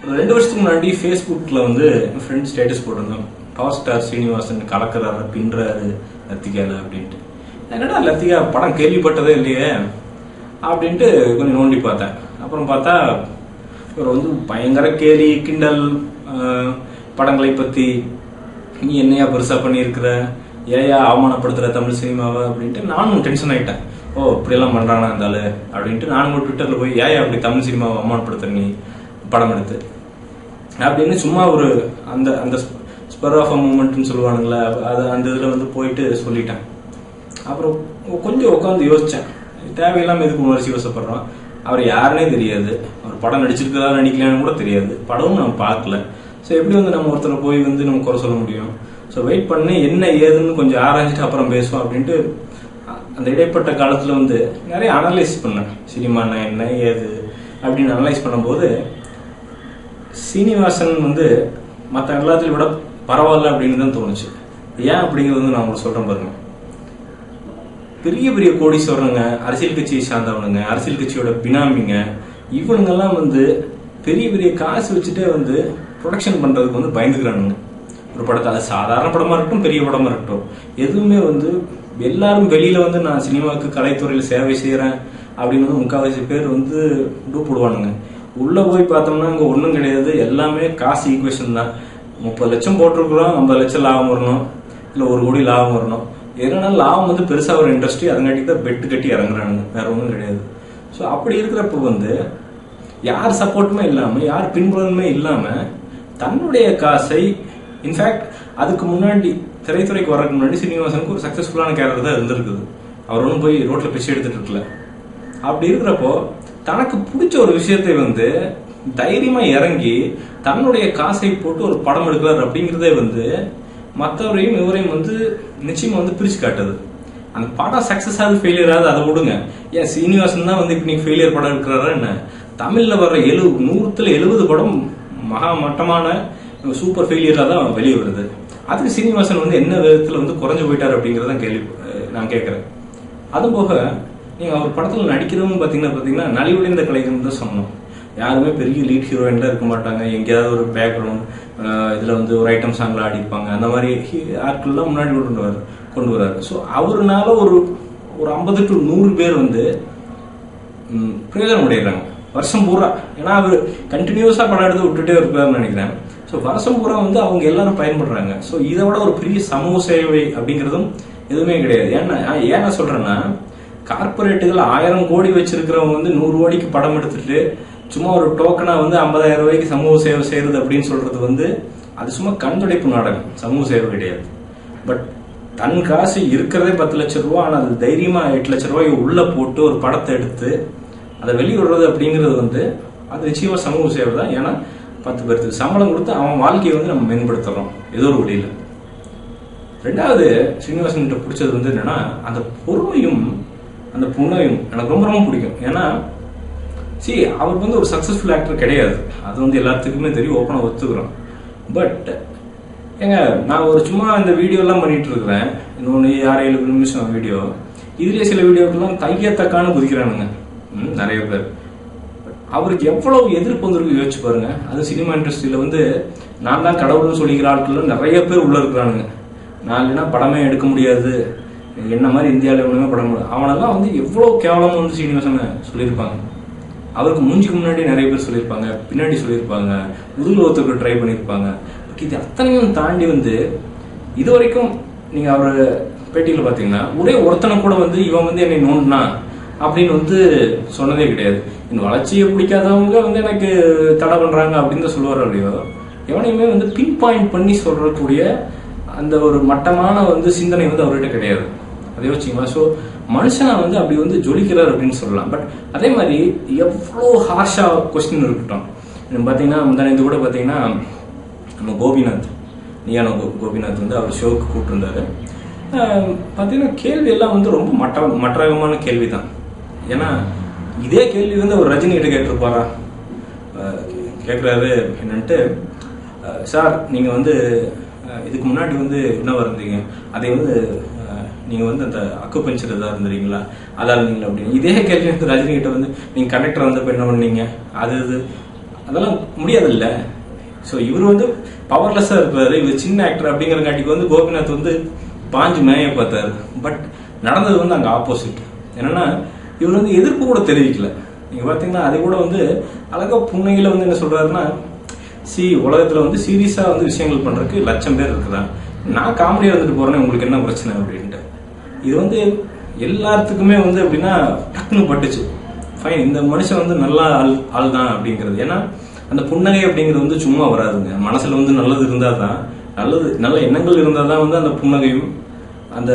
ஒரு 2 வருஷத்துக்கு முன்னாடி ஃபேஸ்புக்ல வந்து என் ஃப்ரெண்ட் ஸ்டேட்டஸ் போட்டிருந்தோம், பவர் ஸ்டார் சீனிவாசன் கலக்கிறாரு பின்றாரு லத்திகால அப்படின்ட்டு. என்னடா லத்திகா படம் கேள்விப்பட்டதே இல்லையே அப்படின்ட்டு கொஞ்சம் நோண்டி பார்த்தேன். அப்புறம் பார்த்தா இவர் வந்து பயங்கர கேலி கிண்டல், படங்களை பத்தி நீ என்னையா பெருசா பண்ணியிருக்கிற, ஏயா அவமானப்படுத்துற தமிழ் சினிமாவை அப்படின்ட்டு நானும் டென்ஷன் ஆயிட்டேன். ஓ இப்படியெல்லாம் பண்றானா இருந்தாலும் அப்படின்ட்டு நானும் ட்விட்டர்ல போய் ஏயா அப்படி தமிழ் சினிமாவை அவமானப்படுத்துற நீ படம் எடுத்து அப்படின்னு சும்மா ஒரு அந்த அந்த ஸ்பர் ஆஃப் அ மூமெண்ட்னு சொல்லுவானுங்களா, அது அந்த இதுல வந்து போயிட்டு சொல்லிட்டேன். அப்புறம் கொஞ்சம் உட்காந்து யோசிச்சேன், தேவையில்லாம எதுக்கு உணர்ச்சி வசப்படுறோம், அவர் யாருன்னே தெரியாது, அவர் படம் நடிச்சிருக்கிறதா நடிக்கலான்னு கூட தெரியாது, படமும் நம்ம பார்க்கல. ஸோ எப்படி வந்து நம்ம ஒருத்தரை போய் வந்து நம்ம குறை சொல்ல முடியும்? ஸோ வெயிட் பண்ணி என்ன ஏதுன்னு கொஞ்சம் ஆராய்ச்சிட்டு அப்புறம் பேசுவோம் அப்படின்ட்டு அந்த இடைப்பட்ட காலத்துல வந்து நிறைய அனலைஸ் பண்ணேன், சினிமானா என்ன ஏது அப்படின்னு அனலைஸ் பண்ணும்போது சீனிவாசன் வந்து மற்ற எல்லாத்தையும் விட பரவாயில்ல அப்படின்னு தான் தோணுச்சு. ஏன் அப்படிங்கிறது வந்து நான் உங்களுக்கு சொல்றேன் பாருங்க. பெரிய பெரிய கோடீஸ்வரனுங்க, அரசியல் கட்சியை சார்ந்தவனுங்க, அரசியல் கட்சியோட பினாமிங்க, இவனுங்கெல்லாம் வந்து பெரிய பெரிய காசு வச்சுட்டே வந்து ப்ரொடக்ஷன் பண்றதுக்கு வந்து பயந்துக்கிறானுங்க. ஒரு படத்தை, அது சாதாரண படமா இருக்கட்டும் பெரிய படமா இருக்கட்டும், எதுவுமே வந்து எல்லாரும் வெளியில வந்து நான் சினிமாவுக்கு கலைத்துறையில சேவை செய்யறேன் அப்படின்னு வந்து முக்கால்வாசி பேர் வந்து போடுவானுங்க. உள்ள போய் பார்த்தோம்னா அங்க ஒன்றும் கிடையாது, எல்லாமே காசு ஈக்குவேஷன் தான். 30 லட்சம் போட்டிருக்கிறோம், 50 லட்சம் லாபம் வரணும், இல்ல 1 கோடி லாபம் வரணும். எதனால லாபம் வந்து பெருசா ஒரு இண்டஸ்ட்ரி, அதங்காட்டி தான் பெட்டு கட்டி இறங்குறானுங்க, வேற ஒன்றும் கிடையாது. ஸோ அப்படி இருக்கிறப்ப வந்து யார் சப்போர்ட்டுமே இல்லாம, யார் பின்புலமே இல்லாம தன்னுடைய காசை, இன்ஃபேக்ட் அதுக்கு முன்னாடி திரைத்துறைக்கு வர்றதுக்கு முன்னாடி சீனிவாசனுக்கு ஒரு சக்சஸ்ஃபுல்லான கேரக்டர் தான் இருந்திருக்குது. அவர் ஒன்றும் போய் ரோட்ல பிச்சை எடுத்துட்டு இருக்கல. அப்படி இருக்கிறப்போ தனக்கு பிடிச்ச ஒரு விஷயத்தை வந்து தைரியமா இறங்கி தன்னுடைய காசை போட்டு ஒரு படம் எடுக்கிறார் அப்படிங்கிறதே வந்து மற்றவரையும் இவரையும் வந்து நிச்சயமா வந்து பிரிச்சு காட்டுது. அந்த படம் சக்சஸ் ஆகுது ஃபெயிலியர் ஆகுது அதை விடுங்க, ஏன் சீனிவாசன் தான் வந்து இப்ப நீங்க ஃபெயிலியர் படம் எடுக்கிறாரா என்ன? தமிழ்ல வர்ற 100ல் 70 படம் மகா மட்டமான சூப்பர் ஃபெயிலியரா தான் வெளியே வருது. அதுக்கு சீனிவாசன் வந்து என்ன விதத்துல வந்து குறைஞ்சு போயிட்டாரு அப்படிங்கறத கேள்வி நான் கேட்கறேன். அது போக நீங்க அவர் படத்துல நடிக்கிறவங்க பாத்தீங்கன்னா நலிவடைந்த கலைஞர் தான் சொன்னோம். யாருமே பெரிய லீட் ஹீரோயின்ல இருக்க மாட்டாங்க, எங்கேயாவது ஒரு பேக்ரவுண்ட் இதுல வந்து ஒரு ஐட்டம் சாங்ல ஆடி இருப்பாங்க, அந்த மாதிரி ஆட்கள் தான் முன்னாடி கொண்டு வர்றாரு. ஸோ அவருனால ஒரு 50 to 100 பேர் வந்து பிரயோஜனம் அடைகிறாங்க வருஷம் பூரா. ஏன்னா அவர் கண்டினியூஸா படம் எடுத்து விட்டுட்டே இருப்பாருன்னு நினைக்கிறேன். ஸோ வருஷம் பூரா வந்து அவங்க எல்லாரும் பயன்படுறாங்க. ஸோ இதை விட ஒரு பெரிய சமூக சேவை அப்படிங்கிறதும் எதுவுமே கிடையாது. ஏன் நான் சொல்றேன்னா, கார்பரேட்டுகள் 1000 கோடி வச்சிருக்கிறவங்க வந்து 100 கோடிக்கு படம் எடுத்துட்டு சும்மா ஒரு டோக்கனா வந்து 50,000 ரூபாய்க்கு சமூக சேவை செய்யறது அப்படின்னு சொல்றது வந்து அது சும்மா கண்துடைப்பு நாடகம், சமூக சேவை கிடையாது. பட் தன் காசு இருக்கிறதே 10 லட்சம் ரூபாய், ஆனால் அது தைரியமா 8 லட்சம் ரூபாய் உள்ள போட்டு ஒரு படத்தை எடுத்து அதை வெளியிடுறது அப்படிங்கிறது வந்து அது நிச்சயமா சமூக சேவை தான். ஏன்னா 10 பேருக்கு சம்பளம் கொடுத்து அவன் வாழ்க்கையை வந்து நம்ம மேம்படுத்துறோம் ஏதோ ஒரு வழியில. ரெண்டாவது சீனிவாசன் கிட்ட பிடிச்சது வந்து என்னன்னா அந்த பொறுமையும் அந்த புண்ணையும் எனக்கு ரொம்ப ரொம்ப பிடிக்கும். ஏன்னா அவர் வந்து ஒரு சக்சஸ்ஃபுல் ஆக்டர் கிடையாது, அது வந்து எல்லாத்துக்குமே தெரியும், ஓப்பனா ஒத்துக்கிறோம். பட் ஏங்க நான் ஒரு சும்மா இந்த வீடியோ எல்லாம் பண்ணிட்டு இருக்கிறேன், இன்னொன்னு 6-7 நிமிஷம் வீடியோ, இதுலயே சில வீடியோக்கெல்லாம் தையத்தக்கான குதிக்கிறானுங்க நிறைய பேர். அவருக்கு எவ்வளவு எதிர்ப்பு வந்திருக்கு யோசிச்சு பாருங்க. அது சினிமா இண்டஸ்ட்ரியில வந்து நான் தான் கடவுள்னு சொல்லிக்கிற ஆட்கள் நிறைய பேர் உள்ள இருக்கிறானுங்க. நான் இல்லைன்னா படமே எடுக்க முடியாது, என்ன மாதிரி இந்தியாவில் ஒண்ணுமே படம் முடியாது, அவனெல்லாம் வந்து எவ்வளவு கேவலம்னு வந்து சீனிவாசன் சொல்லியிருப்பாங்க. அவருக்கு மூஞ்சிக்கு முன்னாடி நிறைய பேர் சொல்லியிருப்பாங்க, பின்னாடி சொல்லியிருப்பாங்க, முதுகுல ஒருத்தருக்கு ட்ரை பண்ணியிருப்பாங்க. இது அத்தனையும் தாண்டி வந்து இது வரைக்கும் நீங்க அவர் பேட்டியில பாத்தீங்கன்னா ஒரே ஒருத்தனை கூட வந்து இவன் வந்து என்னை நோண்டினா அப்படின்னு வந்து சொன்னதே கிடையாது. இந்த வளர்ச்சியை பிடிக்காதவங்க வந்து எனக்கு தடை பண்றாங்க அப்படின்னு தான் சொல்லுவார். இல்லையோ எவனையுமே வந்து பின் பாயிண்ட் பண்ணி சொல்றக்கூடிய அந்த ஒரு மட்டமான வந்து சிந்தனை வந்து அவர்கிட்ட கிடையாது. அதே வச்சுங்களா. ஸோ மனுஷனா வந்து அப்படி வந்து ஜொலிக்கிறார் அப்படின்னு சொல்லலாம். பட் அதே மாதிரி எவ்வளோ ஹார்ஷா கொஸ்டின் இருக்கட்டும். பாத்தீங்கன்னா முந்தானது கூட பாத்தீங்கன்னா நம்ம கோபிநாத், நியான கோபிநாத் வந்து அவர் ஷோக்கு கூப்பிட்டுருந்தாரு. பாத்தீங்கன்னா கேள்வி எல்லாம் வந்து ரொம்ப மற்றகமான கேள்வி தான். ஏன்னா இதே கேள்வி வந்து அவர் ரஜினி கிட்ட கேட்டிருப்பாரா? கேட்கிறாரு என்னன்ட்டு, சார் நீங்க வந்து இதுக்கு முன்னாடி வந்து என்னவா இருந்தீங்க, அதை வந்து நீங்க வந்து அந்த அக்குபஞ்சர் இதா இருந்தீங்களா, அதா இருந்தீங்களா அப்படின்னு இதே கேள்வி வந்து ரஜினி கிட்ட வந்து நீங்க கண்டக்டர் வந்தப்ப என்ன பண்ணீங்க, அது அதெல்லாம் முடியாது இல்ல. ஸோ இவர் வந்து பவர்லெஸ்ஸா இருப்பாரு, இவர் சின்ன ஆக்டர் அப்படிங்கிறங்காட்டிக்கு வந்து கோபிநாத் வந்து பாஞ்சு மேய பார்த்தாரு. பட் நடந்தது வந்து அங்க ஆப்போசிட். என்னன்னா இவர் வந்து எதிர்ப்பு கூட தெரிவிக்கல. நீங்க பாத்தீங்கன்னா அதை கூட வந்து அழகா புன்னையில வந்து என்ன சொல்றாருன்னா, உலகத்துல வந்து சீரியஸா வந்து விஷயங்கள் பண்றதுக்கு லட்சம் பேர் இருக்குதான், நான் காமெடியா வந்துட்டு போறேன்னு உங்களுக்கு என்ன பிரச்சனை அப்படின்ட்டு. இது வந்து எல்லாத்துக்குமே வந்து அப்படின்னா டக்குன்னு பட்டுச்சு. ஃபைன், இந்த மனுஷன் வந்து நல்ல ஆள் தான் அப்படிங்கிறது. ஏன்னா அந்த புன்னகை அப்படிங்கிறது வந்து சும்மா வராதுங்க. மனசுல வந்து நல்லது இருந்தா தான், நல்ல எண்ணங்கள் இருந்தா தான் வந்து அந்த புன்னகையும் அந்த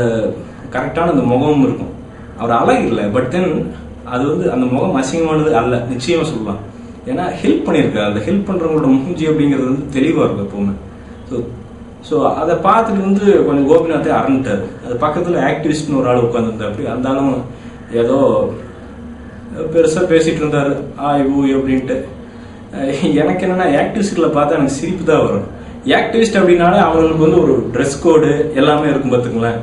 கரெக்டான அந்த முகமும் இருக்கும். அவர் அழகு இல்லை, பட் தென் அது வந்து அந்த முகம் அசிங்கமானது அல்ல, நிச்சயமா சொல்லலாம். ஏன்னா ஹெல்ப் பண்ணியிருக்காரு. அந்த ஹெல்ப் பண்றவங்களோட மூஞ்சி அப்படிங்கிறது வந்து தெளிவா இருக்கும் எப்பவுமே. ஸோ அதை பார்த்துட்டு வந்து கொஞ்சம் கோபிநாத்தை அரண்டுட்டாரு. அது பக்கத்துல ஆக்டிவிஸ்ட்னு ஒரு ஆள் உட்காந்துருந்தா, அப்படி இருந்தாலும் ஏதோ பெருசா பேசிட்டு இருந்தாரு அப்படின்ட்டு. எனக்கு என்னன்னா ஆக்டிவிஸ்ட்களை பார்த்தா எனக்கு சிரிப்பு தான் வரும். ஆக்டிவிஸ்ட் அப்படின்னாலே அவங்களுக்கு வந்து ஒரு ட்ரெஸ் கோடு எல்லாமே இருக்கும் பார்த்துங்களேன்.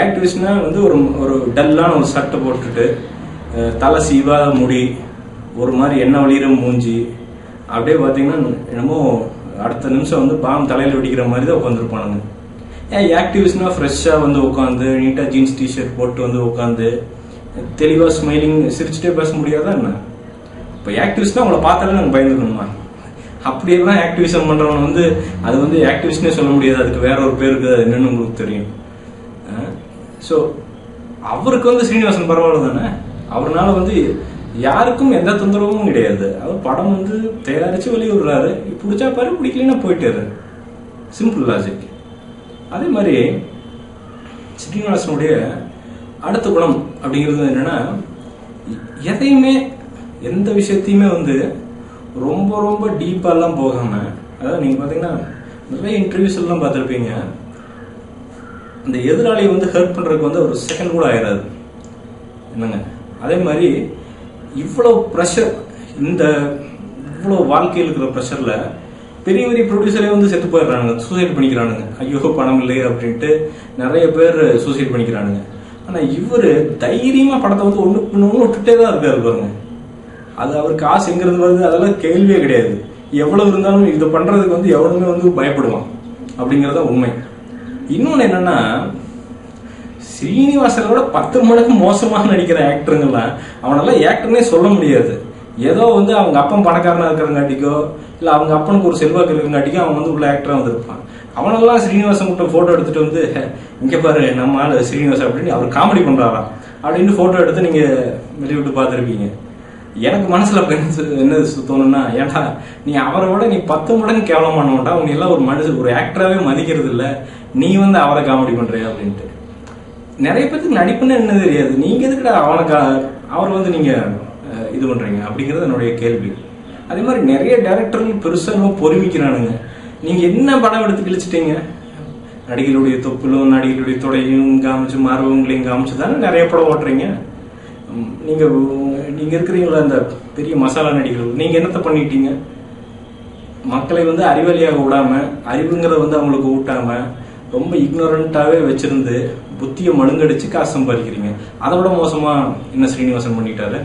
ஆக்டிவிஸ்ட்னா வந்து ஒரு டல்லான ஒரு சட்டை போட்டுட்டு, தலை சீவாத முடி, ஒரு மாதிரி எண்ணெய் வழியிற மூஞ்சி, அப்படியே பார்த்தீங்கன்னா என்னமோ அடுத்த நிமிஷம் வந்து பாம் தலையில வெடிக்கிற மாதிரி தான் உட்காந்துருப்பானுங்க. ஆக்டிவிஸ்ட்னா ஃப்ரெஷ்ஷா வந்து உட்காந்து நீட்டா ஜீன்ஸ் டிஷர்ட் போட்டு வந்து உட்காந்து தெளிவா ஸ்மைலிங் சிரிச்சுட்டே பேச முடியாதா என்ன? இப்போ ஆக்டிவிஸ்ட்னா உங்களை பார்த்தாலே நாங்கள் பயந்துக்கணுமா? அப்படியெல்லாம் ஆக்டிவிசம் பண்றவங்க வந்து அது வந்து ஆக்டிவிஸ்ட்னே சொல்ல முடியாது, அதுக்கு வேற ஒரு பேருக்கு அது என்னன்னு உங்களுக்கு தெரியும். ஸோ அவருக்கு வந்து ஸ்ரீனிவாசன் பரவாயில்ல தானே. அவர்னால வந்து யாருக்கும் எந்த தொந்தரவும் கிடையாது. அவர் படம் வந்து தயாரிச்சு வெளியிடுறாரு, பிடிச்சா பாரு, பிடிக்கலன்னா போயிட்டாரு. Simple logic. அதே மாதிரி ஸ்ரீனிவாசனுடைய அடுத்த குணம் அப்படிங்கிறது என்னன்னா, எதையுமே எந்த விஷயத்தையுமே வந்து ரொம்ப ரொம்ப டீப்பாலாம் போகாம, அதாவது நீங்க பாத்தீங்கன்னா நிறைய இன்டர்வியூஸ் எல்லாம் பார்த்துருப்பீங்க, அந்த எதிராளியை வந்து ஹெல்ப் பண்றதுக்கு வந்து ஒரு செகண்ட் கூட ஆயிடாது என்னங்க. அதே மாதிரி இவ்வளவு ப்ரெஷர், இவ்வளவு வாழ்க்கையில் இருக்கிற ப்ரெஷர்ல பெரிய பெரிய ப்ரொடியூசரே வந்து செத்து போயிடுறானுங்க, சூசைட் பண்ணிக்கிறானுங்க. ஐயோ பணம் இல்லை அப்படின்ட்டு நிறைய பேர் சூசைட் பண்ணிக்கிறானுங்க. ஆனா இவரு தைரியமா படத்தை வந்து ஒண்ணு விட்டுட்டே தான் இருக்காரு பாருங்க. அது அவருக்கு ஆசைங்கிறது வந்து அதெல்லாம் கேள்வியே கிடையாது. எவ்வளவு இருந்தாலும் இதை பண்றதுக்கு வந்து எவ்வளவுமே வந்து பயப்படுவான் அப்படிங்கறத உண்மை. இன்னொன்னு என்னன்னா, ஸ்ரீனிவாசனோட 10 மடங்கு மோசமாக நடிக்கிற ஆக்டருங்கெல்லாம் அவனெல்லாம் ஆக்டர்னே சொல்ல முடியாது. ஏதோ வந்து அவங்க அப்பன் பணக்காரனா இருக்கிறங்காட்டிக்கோ இல்ல அவங்க அப்பனுக்கு ஒரு செல்வாக்கு இருக்கிறங்காட்டிக்கோ அவன் வந்து உள்ள ஆக்டரா வந்திருப்பான். அவனெல்லாம் ஸ்ரீனிவாசன் கிட்ட போட்டோ எடுத்துட்டு வந்து, இங்க பாரு நம்ம ஆளு ஸ்ரீனிவாசன் அப்படின்னு அவர் காமெடி பண்றாராம் அப்படின்னு போட்டோ எடுத்து நீங்க வெளியிட்டு பார்த்துருப்பீங்க. எனக்கு மனசுல என்ன தோணும்னா, ஏன்டா நீ அவரை விட நீ 10 மடங்கு கேவலமானவன்டா, உங்க எல்லாம் ஒரு மனுஷன் ஒரு ஆக்டராவே மதிக்கிறது இல்ல, நீ வந்து அவரை காமெடி பண்றியா அப்படின்ட்டு. நிறைய பேருக்கு நடிப்புன்னு என்ன தெரியாது, நீங்க எதுக்குடா அவரை வந்து நீங்க இது பண்றீங்க அப்படிங்கிறது என்னுடைய கேள்வி. அதே மாதிரி நிறைய டைரக்டர்கள் பெருசா பொறுமிக்கிறானுங்க. நீங்க என்ன படம் எடுத்து கிழிச்சிட்டீங்க? நடிகளுடைய தொப்புலும் நடிகளுடைய தொடையும் காமிச்சு மார்பவங்களையும் காமிச்சு தானே நிறைய படம் ஓட்டுறீங்க. நீங்க இருக்கிறீங்களா அந்த பெரிய மசாலா நடிகர்கள், நீங்க என்னத்த பண்ணிட்டீங்க? மக்களை வந்து அறிவாளியாக விடாம, அறிவுங்கிறத வந்து அவங்களுக்கு ஊட்டாம ரொம்ப இக்னோரண்டாவே வச்சிருந்து புத்தியை மழுங்கடிச்சு காசு சம்பாதிக்கிறீங்க. அதை விட மோசமா என்ன ஸ்ரீனிவாசன் பண்ணிட்டாரு.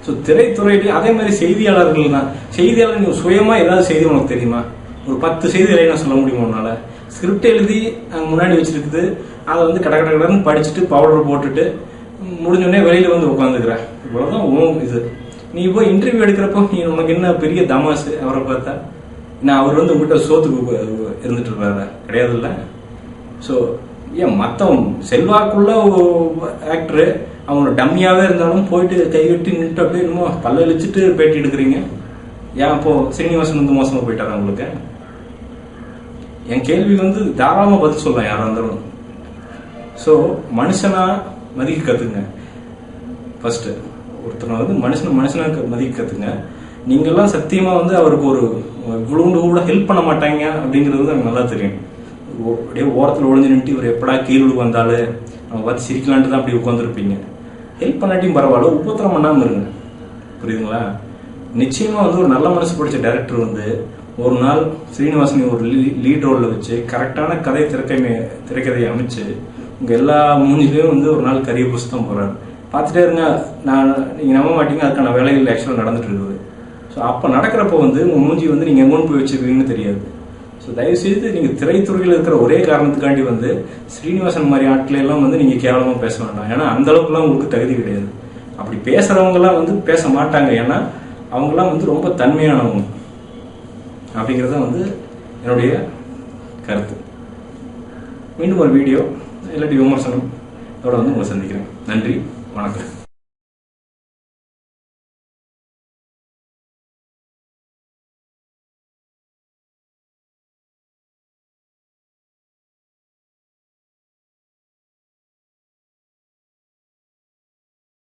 ஸோ திரைத்துறையிலே அதே மாதிரி செய்தியாளர்கள் தான். செய்தியாளர் நீங்க சுயமா ஏதாவது செய்தி உனக்கு தெரியுமா? ஒரு 10 செய்திகளை நான் சொல்ல முடியுமா உன்னால? ஸ்கிரிப்ட் எழுதி அங்க முன்னாடி வச்சிருக்குது, அதை வந்து கடன்னு படிச்சுட்டு பவுடர் போட்டுட்டு முடிஞ்சோடனே வெளியில வந்து உட்காந்துக்கிற, இவ்வளவுதான் இது. நீ போய் இன்டர்வியூ எடுக்கிறப்போ நீ உனக்கு என்ன பெரிய தமாசு அவரை பார்த்தா? நான் அவர் வந்து உங்ககிட்ட சோத்துக்கு இருந்துட்டு இருப்பாரு கிடையாது இல்ல. ஸோ ஏன் மத்தவன் செல்வாக்குள்ள ஆக்டரு அவங்களோட டம்மியாவே இருந்தாலும் போயிட்டு கைகட்டி நின்று அப்படியே என்னமோ பல்ல இழிச்சிட்டு பேட்டி எடுக்கிறீங்க. ஏன் அப்போ ஸ்ரீனிவாசன் வந்து மோசமா போயிட்டாரா உங்களுக்கு? என் கேள்வி வந்து தாராளமா பதில் சொல்லலாம் யாரா இருந்தாலும். ஸோ மனுஷனா மதிக்க கத்துங்க. ஃபர்ஸ்ட் ஒருத்தனை வந்து மனுஷனா மதிக்க கத்துங்க. நீங்கெல்லாம் சத்தியமா வந்து அவருக்கு ஒரு இவ்வளவு கூட ஹெல்ப் பண்ண மாட்டாங்க அப்படிங்கிறது வந்து எனக்கு நல்லா தெரியும். அப்படியே ஓரத்தில் ஒளிஞ்சு நின்று இவர் எப்படா கீழ் வந்தாலும் நம்ம பார்த்து சிரிக்கலான்ட்டு தான் அப்படி உட்காந்துருப்பீங்க. ஹெல்ப் பண்ணாட்டியும் பரவாயில்ல, உபத்திரம் பண்ணாம இருங்க. புரியுதுங்களா? நிச்சயமா வந்து ஒரு நல்ல மனசு பிடிச்ச டைரக்டர் வந்து ஒரு நாள் ஸ்ரீனிவாசனை ஒரு லீட் ரோல்ல வச்சு கரெக்டான திரைக்கதையை அமைச்சு உங்க எல்லா மூஞ்சிலையும் வந்து ஒரு நாள் கரிய புஸ்தம் போறாரு. பார்த்துட்டே இருங்க, நீங்க நம்ப மாட்டீங்க, அதுக்கான வேலைகள் ஆக்சுவலாக நடந்துட்டு இருக்குது. ஸோ ஸோ அப்போ நடக்கிறப்போ வந்து உங்கள் மூஞ்சி வந்து நீங்கள் எங்கொண்டு போய் வச்சுருக்கீங்கன்னு தெரியாது. ஸோ தயவுசெய்து நீங்கள் திரைத்துறையில் இருக்கிற ஒரே காரணத்துக்காண்டி வந்து ஸ்ரீனிவாசன் மாதிரி ஆட்களை எல்லாம் வந்து நீங்கள் கேவலமாக பேச வேண்டாம். ஏன்னா அந்த அளவுக்குலாம் உங்களுக்கு தகுதி கிடையாது. அப்படி பேசுகிறவங்கலாம் வந்து பேச மாட்டாங்க. ஏன்னா அவங்களாம் வந்து ரொம்ப தன்மையானவங்க அப்படிங்கிறத வந்து என்னுடைய கருத்து. மீண்டும் ஒரு வீடியோ இல்லாட்டி விமர்சனம் இதோட வந்து உங்களை சந்திக்கிறேன். நன்றி, வணக்கம்.